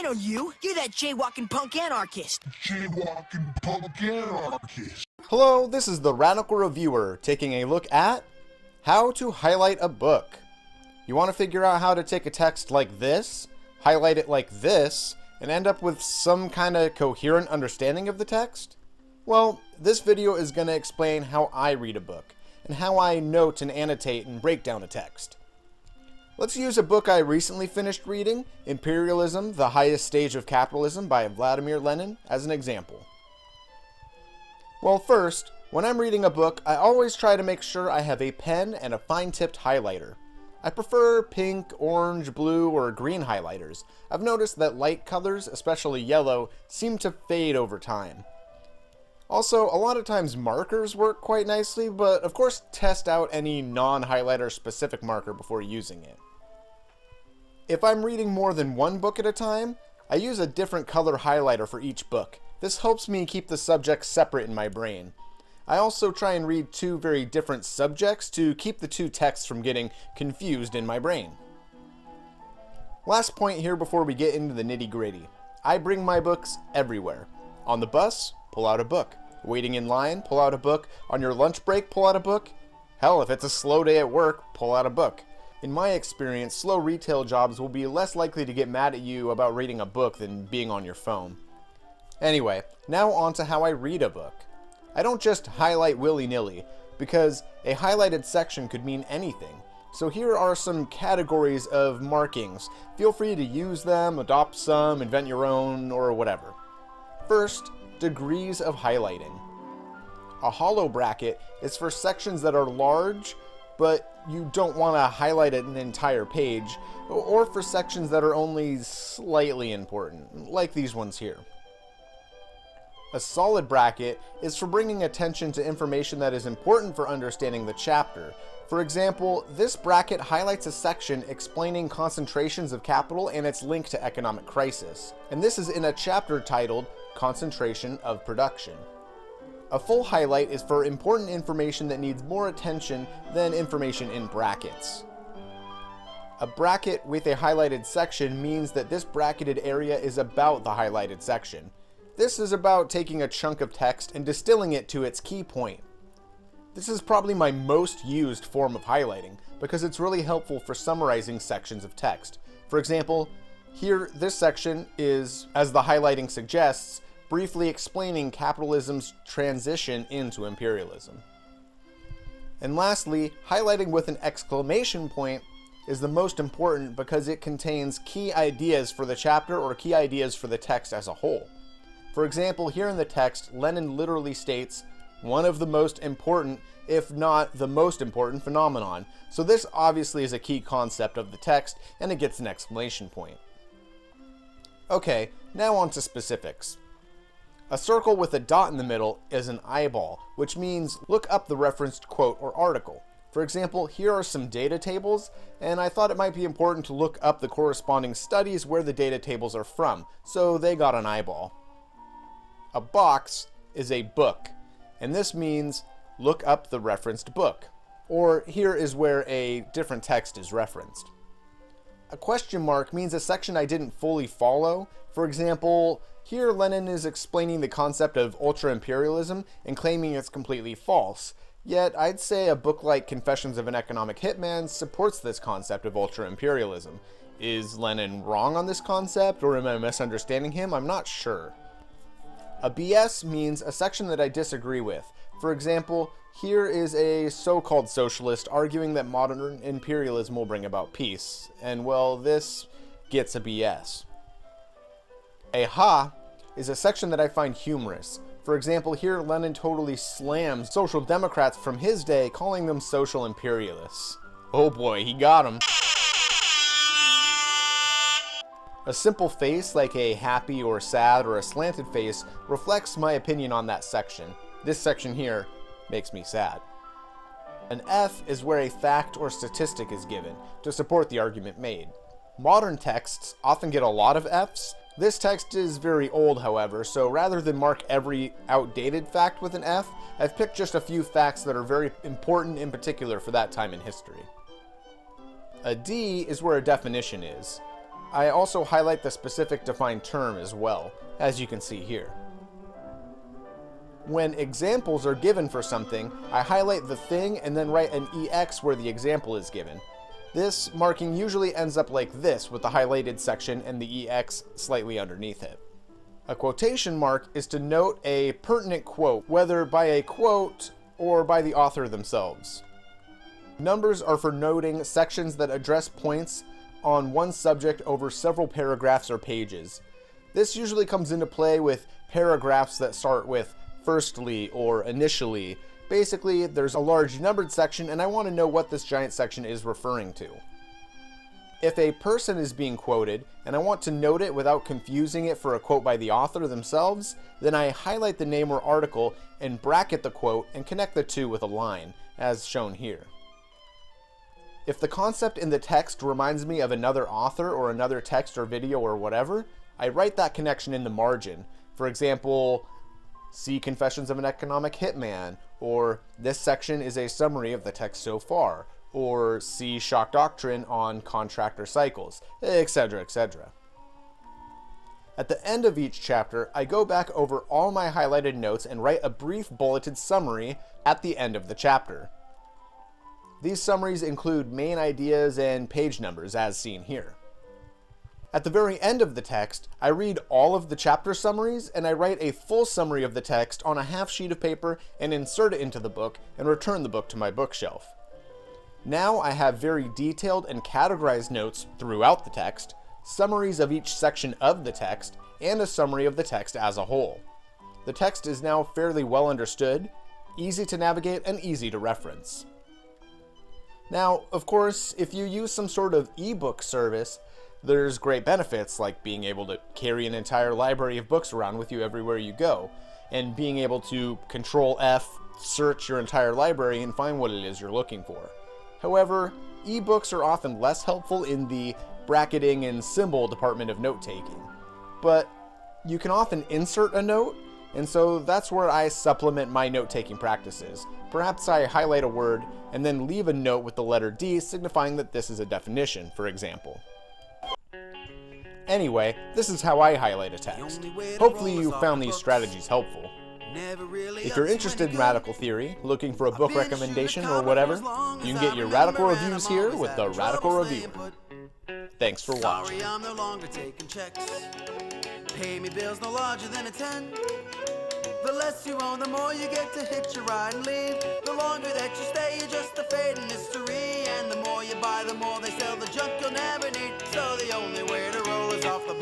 know you. You're that jaywalking punk anarchist. Jaywalking punk anarchist. Hello, this is the Radical Reviewer taking a look at how to highlight a book. You want to figure out how to take a text like this, highlight it like this, and end up with some kind of coherent understanding of the text? Well, this video is going to explain how I read a book, and how I note and annotate and break down a text. Let's use a book I recently finished reading, Imperialism, the Highest Stage of Capitalism by Vladimir Lenin, as an example. Well, first, when I'm reading a book, I always try to make sure I have a pen and a fine-tipped highlighter. I prefer pink, orange, blue, or green highlighters. I've noticed that light colors, especially yellow, seem to fade over time. Also, a lot of times markers work quite nicely, but of course test out any non-highlighter specific marker before using it. If I'm reading more than one book at a time, I use a different color highlighter for each book. This helps me keep the subjects separate in my brain. I also try and read two very different subjects to keep the two texts from getting confused in my brain. Last point here before we get into the nitty-gritty. I bring my books everywhere. On the bus, pull out a book. Waiting in line, pull out a book. On your lunch break, pull out a book. Hell, if it's a slow day at work, pull out a book. In my experience, slow retail jobs will be less likely to get mad at you about reading a book than being on your phone. Anyway, now on to how I read a book. I don't just highlight willy-nilly, because a highlighted section could mean anything. So here are some categories of markings. Feel free to use them, adopt some, invent your own, or whatever. First, degrees of highlighting. A hollow bracket is for sections that are large, but you don't want to highlight an entire page, or for sections that are only slightly important, like these ones here. A solid bracket is for bringing attention to information that is important for understanding the chapter. For example, this bracket highlights a section explaining concentrations of capital and its link to economic crisis. And this is in a chapter titled Concentration of Production. A full highlight is for important information that needs more attention than information in brackets. A bracket with a highlighted section means that this bracketed area is about the highlighted section. This is about taking a chunk of text and distilling it to its key point. This is probably my most used form of highlighting because it's really helpful for summarizing sections of text. For example, here this section is, as the highlighting suggests, briefly explaining capitalism's transition into imperialism. And lastly, highlighting with an exclamation point is the most important because it contains key ideas for the chapter or key ideas for the text as a whole. For example, here in the text, Lenin literally states, one of the most important, if not the most important phenomenon. So this obviously is a key concept of the text, and it gets an exclamation point. Okay, now on to specifics. A circle with a dot in the middle is an eyeball, which means look up the referenced quote or article. For example, here are some data tables, and I thought it might be important to look up the corresponding studies where the data tables are from, so they got an eyeball. A box is a book, and this means look up the referenced book, or here is where a different text is referenced. A question mark means a section I didn't fully follow. For example, here Lenin is explaining the concept of ultra-imperialism and claiming it's completely false. Yet I'd say a book like Confessions of an Economic Hitman supports this concept of ultra-imperialism. Is Lenin wrong on this concept, or am I misunderstanding him? I'm not sure. A BS means a section that I disagree with. For example, here is a so-called socialist arguing that modern imperialism will bring about peace. And well, this gets a BS. A ha is a section that I find humorous. For example, here Lenin totally slams social democrats from his day, calling them social imperialists. Oh boy, he got him. A simple face, like a happy or sad or a slanted face, reflects my opinion on that section. This section here makes me sad. An F is where a fact or statistic is given to support the argument made. Modern texts often get a lot of Fs. This text is very old, however, so rather than mark every outdated fact with an F, I've picked just a few facts that are very important in particular for that time in history. A D is where a definition is. I also highlight the specific defined term as well, as you can see here. When examples are given for something, I highlight the thing and then write an EX where the example is given. This marking usually ends up like this, with the highlighted section and the EX slightly underneath it. A quotation mark is to note a pertinent quote, whether by a quote or by the author themselves. Numbers are for noting sections that address points on one subject over several paragraphs or pages. This usually comes into play with paragraphs that start with firstly or initially. Basically, there's a large numbered section and I want to know what this giant section is referring to. If a person is being quoted and I want to note it without confusing it for a quote by the author themselves, then I highlight the name or article and bracket the quote and connect the two with a line, as shown here. If the concept in the text reminds me of another author or another text or video or whatever, I write that connection in the margin. For example, see Confessions of an Economic Hitman, or this section is a summary of the text so far, or see Shock Doctrine on contractor cycles, etc., etc. At the end of each chapter, I go back over all my highlighted notes and write a brief bulleted summary at the end of the chapter. These summaries include main ideas and page numbers, as seen here. At the very end of the text, I read all of the chapter summaries and I write a full summary of the text on a half sheet of paper and insert it into the book and return the book to my bookshelf. Now I have very detailed and categorized notes throughout the text, summaries of each section of the text, and a summary of the text as a whole. The text is now fairly well understood, easy to navigate, and easy to reference. Now, of course, if you use some sort of ebook service, there's great benefits like being able to carry an entire library of books around with you everywhere you go, and being able to Control F, search your entire library and find what it is you're looking for. However, ebooks are often less helpful in the bracketing and symbol department of note-taking. But you can often insert a note, and so that's where I supplement my note-taking practices. Perhaps I highlight a word and then leave a note with the letter D signifying that this is a definition, for example. Anyway, this is how I highlight a text. Hopefully you found these strategies helpful. If you're interested in radical theory, looking for a book recommendation or whatever, you can get your radical reviews here with the Radical Reviewer. Thanks for watching. I'm no longer taking checks. Pay me bills no larger than a 10. The less you own, the more you get to hitch a ride and leave. The longer that you stay, you're just a fading mystery. And the more you buy, the more they sell the junk you'll never need. So the only way to roll is off the